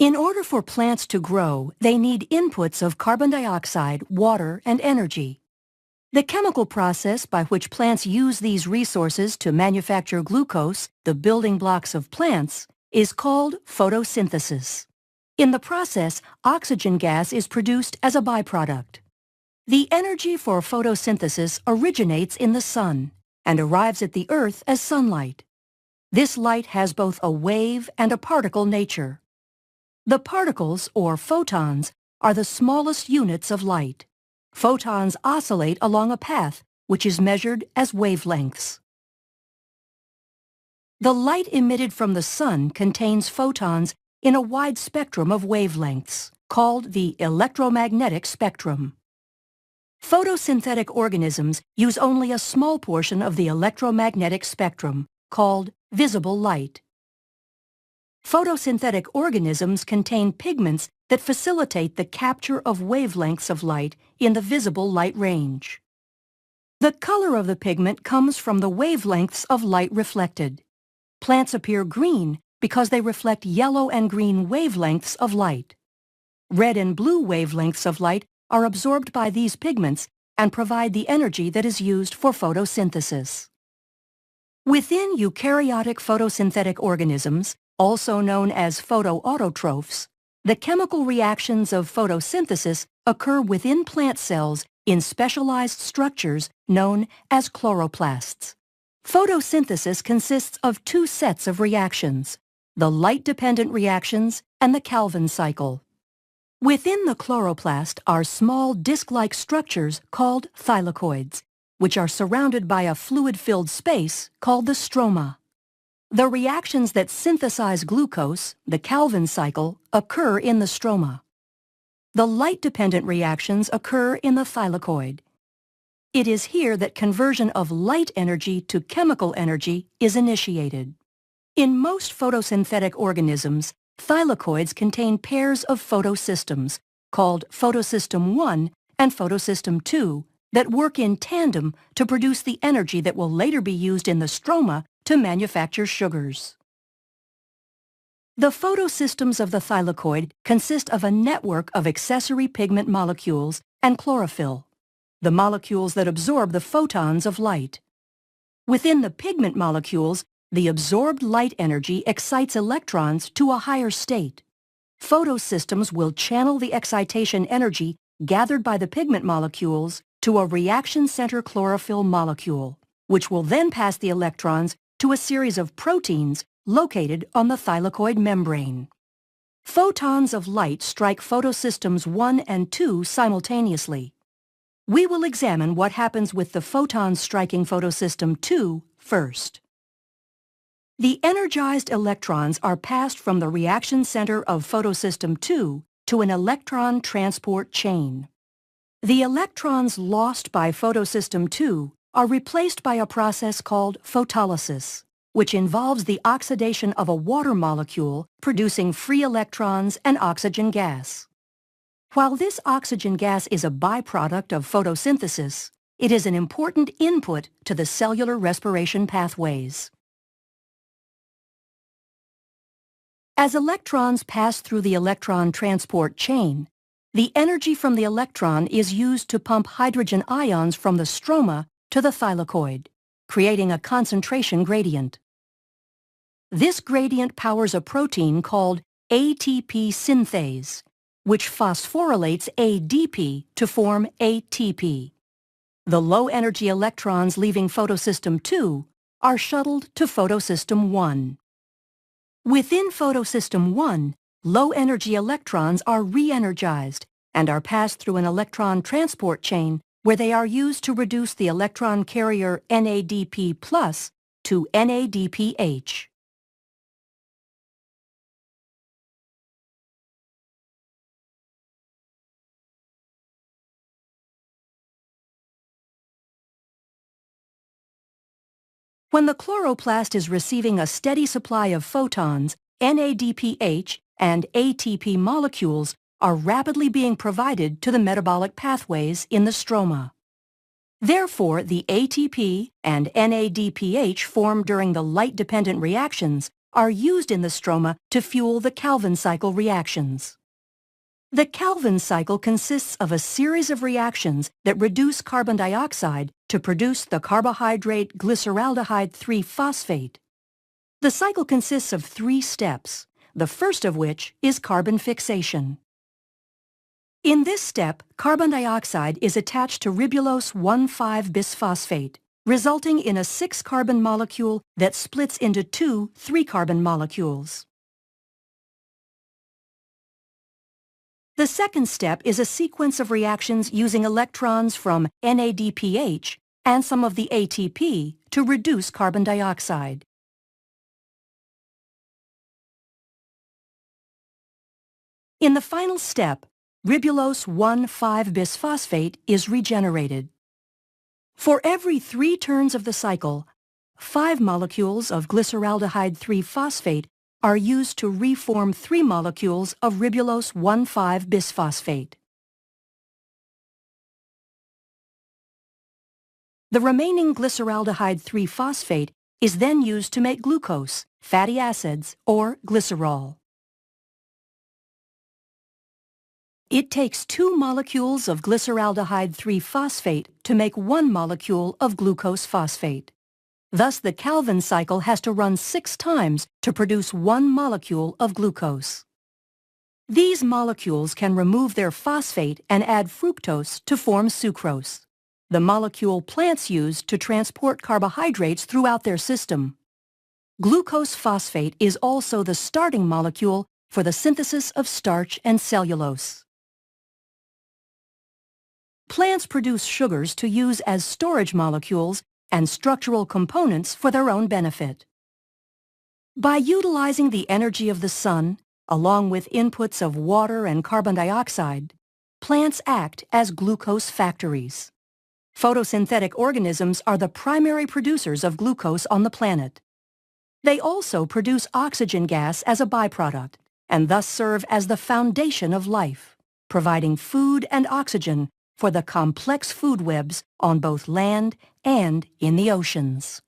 In order for plants to grow, they need inputs of carbon dioxide, water, and energy. The chemical process by which plants use these resources to manufacture glucose, the building blocks of plants, is called photosynthesis. In the process, oxygen gas is produced as a byproduct. The energy for photosynthesis originates in the sun and arrives at the Earth as sunlight. This light has both a wave and a particle nature. The particles, or photons, are the smallest units of light. Photons oscillate along a path, which is measured as wavelengths. The light emitted from the sun contains photons in a wide spectrum of wavelengths, called the electromagnetic spectrum. Photosynthetic organisms use only a small portion of the electromagnetic spectrum, called visible light. Photosynthetic organisms contain pigments that facilitate the capture of wavelengths of light in the visible light range. The color of the pigment comes from the wavelengths of light reflected. Plants appear green because they reflect yellow and green wavelengths of light. Red and blue wavelengths of light are absorbed by these pigments and provide the energy that is used for photosynthesis. Within eukaryotic photosynthetic organisms, also known as photoautotrophs, the chemical reactions of photosynthesis occur within plant cells in specialized structures known as chloroplasts. Photosynthesis consists of two sets of reactions, the light-dependent reactions and the Calvin cycle. Within the chloroplast are small disc-like structures called thylakoids, which are surrounded by a fluid-filled space called the stroma. The reactions that synthesize glucose, the Calvin cycle, occur in the stroma. The light-dependent reactions occur in the thylakoid. It is here that conversion of light energy to chemical energy is initiated. In most photosynthetic organisms, thylakoids contain pairs of photosystems, called photosystem 1 and photosystem 2, that work in tandem to produce the energy that will later be used in the stroma to manufacture sugars. The photosystems of the thylakoid consist of a network of accessory pigment molecules and chlorophyll, the molecules that absorb the photons of light. Within the pigment molecules, the absorbed light energy excites electrons to a higher state. Photosystems will channel the excitation energy gathered by the pigment molecules to a reaction center chlorophyll molecule, which will then pass the electrons to a series of proteins located on the thylakoid membrane. Photons of light strike photosystems 1 and 2 simultaneously. We will examine what happens with the photons striking photosystem 2 first. The energized electrons are passed from the reaction center of photosystem 2 to an electron transport chain. The electrons lost by photosystem 2 are replaced by a process called photolysis, which involves the oxidation of a water molecule producing free electrons and oxygen gas. While this oxygen gas is a byproduct of photosynthesis, it is an important input to the cellular respiration pathways. As electrons pass through the electron transport chain, the energy from the electron is used to pump hydrogen ions from the stroma to the thylakoid, creating a concentration gradient. This gradient powers a protein called ATP synthase, which phosphorylates ADP to form ATP. The low-energy electrons leaving photosystem 2 are shuttled to photosystem 1. Within photosystem 1, low-energy electrons are re-energized and are passed through an electron transport chain where they are used to reduce the electron carrier NADP+ to NADPH. When the chloroplast is receiving a steady supply of photons, NADPH and ATP molecules are rapidly being provided to the metabolic pathways in the stroma. Therefore, the ATP and NADPH formed during the light-dependent reactions are used in the stroma to fuel the Calvin cycle reactions. The Calvin cycle consists of a series of reactions that reduce carbon dioxide to produce the carbohydrate glyceraldehyde 3-phosphate. The cycle consists of 3 steps, the first of which is carbon fixation. In this step, carbon dioxide is attached to ribulose 1,5-bisphosphate, resulting in a 6-carbon molecule that splits into 2 3-carbon molecules. The second step is a sequence of reactions using electrons from NADPH and some of the ATP to reduce carbon dioxide. In the final step, ribulose 1,5-bisphosphate is regenerated. For every 3 turns of the cycle, 5 molecules of glyceraldehyde 3-phosphate are used to reform 3 molecules of ribulose 1,5-bisphosphate. The remaining glyceraldehyde 3-phosphate is then used to make glucose, fatty acids, or glycerol. It takes 2 molecules of glyceraldehyde 3-phosphate to make 1 molecule of glucose phosphate. Thus, the Calvin cycle has to run 6 times to produce 1 molecule of glucose. These molecules can remove their phosphate and add fructose to form sucrose, the molecule plants use to transport carbohydrates throughout their system. Glucose phosphate is also the starting molecule for the synthesis of starch and cellulose. Plants produce sugars to use as storage molecules and structural components for their own benefit. By utilizing the energy of the sun, along with inputs of water and carbon dioxide, plants act as glucose factories. Photosynthetic organisms are the primary producers of glucose on the planet. They also produce oxygen gas as a byproduct, and thus serve as the foundation of life, providing food and oxygen for the complex food webs on both land and in the oceans.